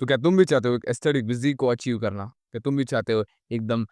तो क्या तुम भी चाहते हो एक एस्थेटिक फिज़ीक को अचीव करना? क्या तुम भी चाहते हो एकदम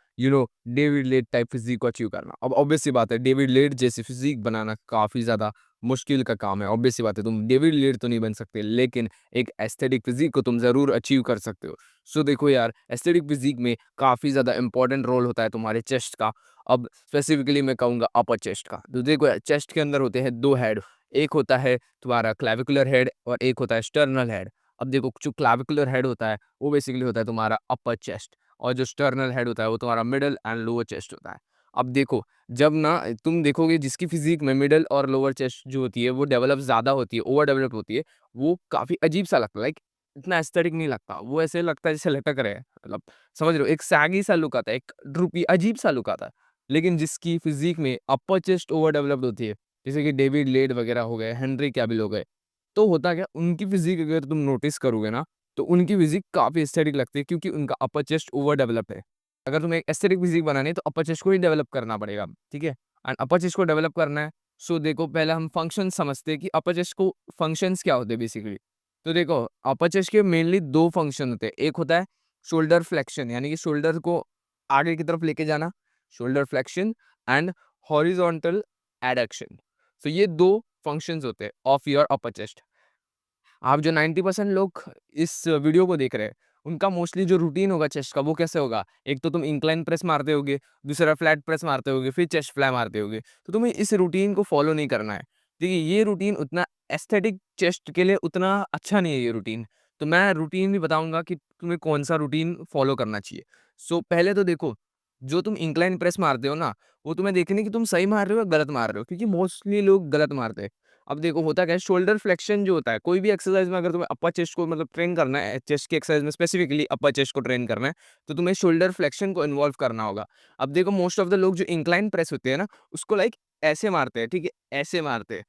डेविड लेट टाइप फिज़ीक को अचीव करना? अब ऑब्वियस सी बात है, डेविड लेट जैसी फिज़ीक बनाना काफ़ी ज़्यादा मुश्किल का काम है। ऑब्वियस सी बात है, तुम डेविड लेट तो नहीं बन सकते, लेकिन एक एस्थेटिक फिज़ीक को तुम ज़रूर अचीव कर सकते हो। सो देखो यार, एस्थेटिक फिज़ीक में काफ़ी ज़्यादा इम्पोर्टेंट रोल होता है तुम्हारे चेस्ट का। अब स्पेसिफिकली मैं कहूँगा अपर चेस्ट का। तो देखो यार, चेस्ट के अंदर होते हैं 2 हेड, एक होता है तुम्हारा क्लैविकुलर हेड और एक होता है स्टर्नल हेड। अब देखो, जो क्लैविकुलर हेड होता है वो बेसिकली होता है तुम्हारा अपर चेस्ट, और जो स्टर्नल हेड होता है वो तुम्हारा मिडल एंड लोअर चेस्ट होता है। अब देखो, जब ना तुम देखोगे जिसकी फिजिक में मिडल और लोअर चेस्ट जो होती है वो डेवलप ज़्यादा होती है, ओवर डेवलप होती है, वो काफ़ी अजीब सा लगता है, लाइक इतना एस्थेटिक नहीं लगता, वो ऐसे लगता है जैसे लटक रहे हैं, मतलब समझ रहे हो, एक सैगी सा लुक आता है, एक ड्रूपी अजीब सा लुक आता है। लेकिन जिसकी फिजिक में अपर चेस्ट ओवर डेवलप्ड होती है, जैसे कि डेविड लेड वगैरह हो गए, हेनरी कैविल हो गए, तो होता क्या, उनकी फिज़िक अगर तुम नोटिस करोगे ना, तो उनकी फिज़िक काफ़ी एस्थेटिक लगती है, क्योंकि उनका अपर चेस्ट ओवर डेवलप्ड है। अगर तुम्हें एक एस्थेटिक फिज़िक बनानी है तो अपर चेस्ट को ही डेवलप करना पड़ेगा, ठीक है? एंड अपर चेस्ट को डेवलप करना है, सो देखो पहले हम फंक्शन समझते हैं कि अपर चेस्ट को फंक्शंस क्या होते हैं बेसिकली। तो देखो, अपर चेस्ट के मेनली 2 फंक्शन होते हैं। एक होता है शोल्डर फ्लेक्शन, यानी कि शोल्डर को आगे की तरफ लेके जाना, shoulder flexion and horizontal adduction. So ये 2 फंक्शंस होते हैं ऑफ योर अपर चेस्ट। आप जो 90% लोग इस वीडियो को देख रहे हैं, उनका मोस्टली जो रूटीन होगा चेस्ट का, वो कैसे होगा? एक तो तुम इंक्लाइन प्रेस मारते होगे, दूसरा फ्लैट प्रेस मारते होगे, फिर चेस्ट फ्लाई मारते होगे। तो तुम्हें इस रूटीन को फॉलो नहीं करना है। देखिए, ये रूटीन उतना एस्थेटिक चेस्ट के लिए उतना अच्छा नहीं है ये रूटीन। तो मैं रूटीन भी बताऊँगा कि तुम्हें कौन-सा रूटीन फॉलो करना चाहिए। सो पहले तो देखो, जो तुम इंक्लाइन प्रेस मारते हो ना, वो तुम्हें देखना है कि तुम सही मार रहे हो या गलत मार रहे हो, क्योंकि मोस्टली लोग गलत मारते हैं। अब देखो होता क्या है, शोल्डर फ्लेक्शन जो होता है, कोई भी एक्सरसाइज में अगर तुम्हें अपर चेस्ट को मतलब ट्रेन करना है, चेस्ट की एक्सरसाइज में स्पेसिफिकली अपर चेस्ट को ट्रेन करना है, तो तुम्हें शोल्डर फ्लेक्शन को इन्वॉल्व करना होगा। अब देखो, मोस्ट ऑफ द लोग जो इंक्लाइन प्रेस होते हैं ना, उसको लाइक ऐसे मारते हैं, ठीक है? ऐसे मारते हैं।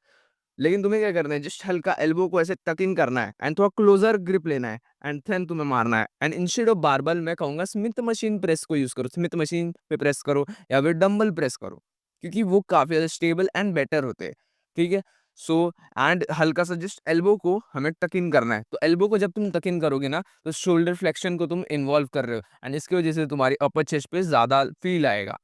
लेकिन तुम्हें क्या करना है, जस्ट हल्का एल्बो को ऐसे टक इन करना है एंड थोड़ा क्लोजर ग्रिप लेना है एंड देन तुम्हें मारना है। एंड इंस्टेड ऑफ बारबल मैं कहूँगा स्मिथ मशीन प्रेस को यूज़ करो। स्मिथ मशीन पे प्रेस करो या फिर डंबल प्रेस करो, क्योंकि वो काफ़ी ज़्यादा स्टेबल एंड बेटर होते हैं, ठीक है? सो एंड हल्का सा जस्ट एल्बो को हमें टक इन करना है। तो एल्बो को जब तुम टक इन करोगे ना, तो शोल्डर फ्लेक्शन को तुम इन्वॉल्व कर रहे हो एंड इसकी वजह से तुम्हारी अपर चेस्ट पे ज़्यादा फ़ील आएगा।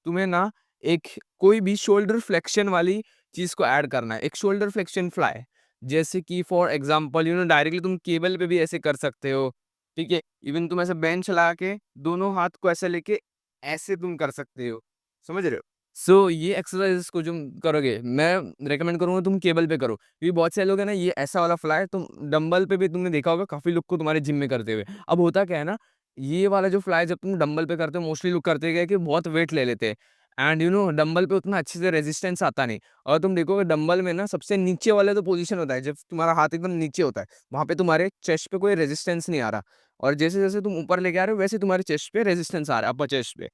तुम्हें ना एक कोई भी शोल्डर फ्लेक्शन वाली चीज़ को ऐड करना है, एक शोल्डर फ्लेक्शन फ्लाई। जैसे कि फॉर एग्ज़ाम्पल डायरेक्टली तुम केबल पे भी ऐसे कर सकते हो, ठीक है? इवन तुम ऐसे बेंच लगा के दोनों हाथ को ऐसे लेके ऐसे तुम कर सकते हो, समझ रहे हो? सो ये एक्सरसाइज़ को तुम करोगे, मैं रिकमेंड करूँगा तुम केबल पे करो, क्योंकि बहुत से लोग हैं ना, ये ऐसा वाला फ्लाई तुम डंबल पे भी तुमने देखा होगा काफ़ी लोग को तुम्हारे जिम में करते हुए। अब होता क्या है ना, ये वाला जो फ्लाई जब तुम डंबल पे करते हो, मोस्टली लोग करते क्या है कि बहुत वेट ले लेते हैं एंड डंबल पे उतना अच्छे से रेजिस्टेंस आता नहीं। और तुम देखोगे डंबल में ना सबसे नीचे वाला जो पोजीशन होता है, जब तुम्हारा हाथ एकदम नीचे होता है, वहाँ पे तुम्हारे चेस्ट पे कोई रेजिस्टेंस नहीं आ रहा, और जैसे-जैसे तुम ऊपर लेके आ रहे हो वैसे तुम्हारे चेस्ट पे रेजिस्टेंस आ रहा है, अपर चेस्ट पे।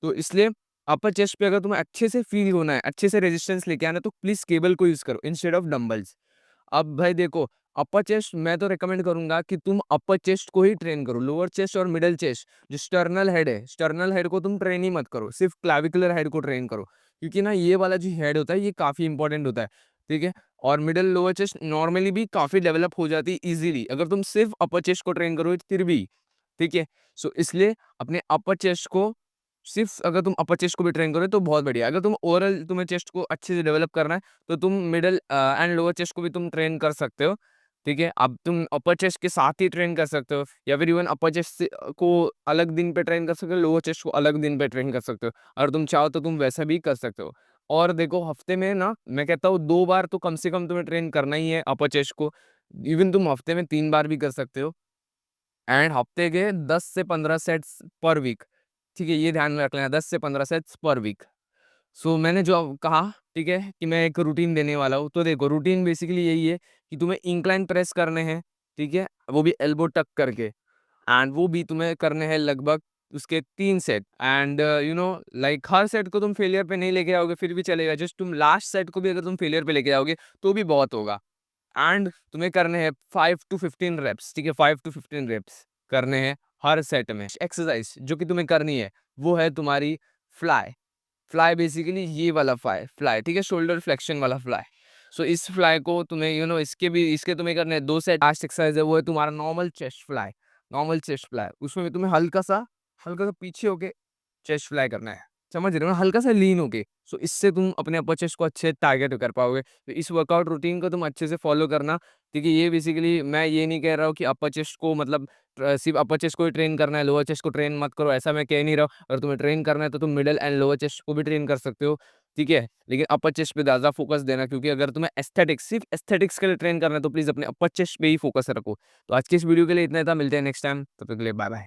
तो इसलिए अपर चेस्ट पे अगर तुम्हें अच्छे से फ़ील होना है, अच्छे से रेजिस्टेंस लेके आना है, तो प्लीज़ केबल को यूज़ करो इंस्टेड ऑफ डंबल्स। अब भाई देखो, अपर चेस्ट मैं तो रिकमेंड करूँगा कि तुम अपर चेस्ट को ही ट्रेन करो, लोअर चेस्ट और मिडल चेस्ट जो स्टर्नल हेड है, स्टर्नल हेड को तुम ट्रेन ही मत करो, सिर्फ़ क्लैविकुलर हेड को ट्रेन करो। क्योंकि ना ये वाला जो हेड होता है ये काफ़ी इंपॉर्टेंट होता है, ठीक है? और मिडल लोअर चेस्ट नॉर्मली भी काफ़ी डेवलप हो जाती है ईज़िली, अगर तुम सिर्फ़ अपर चेस्ट को ट्रेन करोगे फिर भी, ठीक है? सो इसलिए अपने अपर चेस्ट को सिर्फ़ अगर तुम अपर चेस्ट को भी ट्रेन करोगे तो बहुत बढ़िया। अगर तुम ओवरऑल तुम्हें चेस्ट को अच्छे से डेवलप करना है, तो तुम मिडल एंड लोअर चेस्ट को भी तुम ट्रेन कर सकते हो, ठीक है? अब तुम अपर चेस्ट के साथ ही ट्रेन कर सकते हो, या फिर इवन अपर चेस्ट से को अलग दिन पे ट्रेन कर सकते हो, लोअर चेस्ट को अलग दिन पे ट्रेन कर सकते हो। अगर तुम चाहो तो तुम वैसा भी कर सकते हो। और देखो, हफ्ते में ना मैं कहता हूँ 2 बार तो कम से कम तुम्हें ट्रेन करना ही है अपर चेस्ट को। इवन तुम हफ्ते में 3 बार भी कर सकते हो। एंड हफ्ते के 10 से 15 सेट्स पर वीक, ठीक है? ये ध्यान में रख लेना, 10 से 15 सेट्स पर वीक। सो मैंने जो अब कहा, ठीक है, कि मैं एक रूटीन देने वाला हूँ, तो देखो रूटीन बेसिकली यही है कि तुम्हें इंक्लाइन प्रेस करने हैं, ठीक है? वो भी एल्बो टक करके, एंड वो भी तुम्हें करने हैं लगभग उसके 3 set, and like her set को तुम फेलियर पे नहीं लेके आओगे फिर भी चलेगा, जस्ट तुम लास्ट सेट को भी अगर तुम फेलियर पे लेके आओगे तो भी बहुत होगा। एंड तुम्हें करने हैं 5 टू 15 रेप्स, ठीक है? 5 टू 15 रेप्स करने हैं हर सेट में। एक्सरसाइज जो कि तुम्हें करनी है वो है तुम्हारी फ्लाई। फ्लाई बेसिकली ये वाला फ्लाई, ठीक है? शोल्डर फ्लेक्शन वाला फ्लाई। सो इस फ्लाई को तुम्हें इसके तुम्हें करने हैं 2 सेट। लास्ट एक्सरसाइज है वो है तुम्हारा normal chest fly. Normal chest fly, उसमें भी तुम्हें हल्का-सा पीछे होके चेस्ट फ्लाई करना है। समझ रहे हो ना? हल्का-सा लीन होके। सो इससे तुम अपने अपर चेस्ट को अच्छे टारगेट कर पाओगे। तो इस वर्कआउट रूटीन को तुम अच्छे से फॉलो करना, क्योंकि ये बेसिकली मैं ये नहीं कह रहा हूँ कि अपर चेस्ट को मतलब सिर्फ़ अपर चेस्ट को ही ट्रेन करना है, लोअर चेस्ट को ट्रेन मत करो, ऐसा मैं कह नहीं रहा हूँ। अगर तुम्हें ट्रेन करना है तो तुम मिडल एंड लोअर चेस्ट को भी ट्रेन कर सकते हो, ठीक है? लेकिन अपर चेस्ट पे ज़्यादा फ़ोकस देना, क्योंकि अगर तुम्हें सिर्फ़ एस्थेटिक्स के लिए ट्रेन करना है तो प्लीज़ अपने अपर चेस्ट पे ही फ़ोकस रखो। तो आज की इस वीडियो के लिए इतना ही था, मिलते हैं नेक्स्ट टाइम, तब तक के लिए बाय बाय।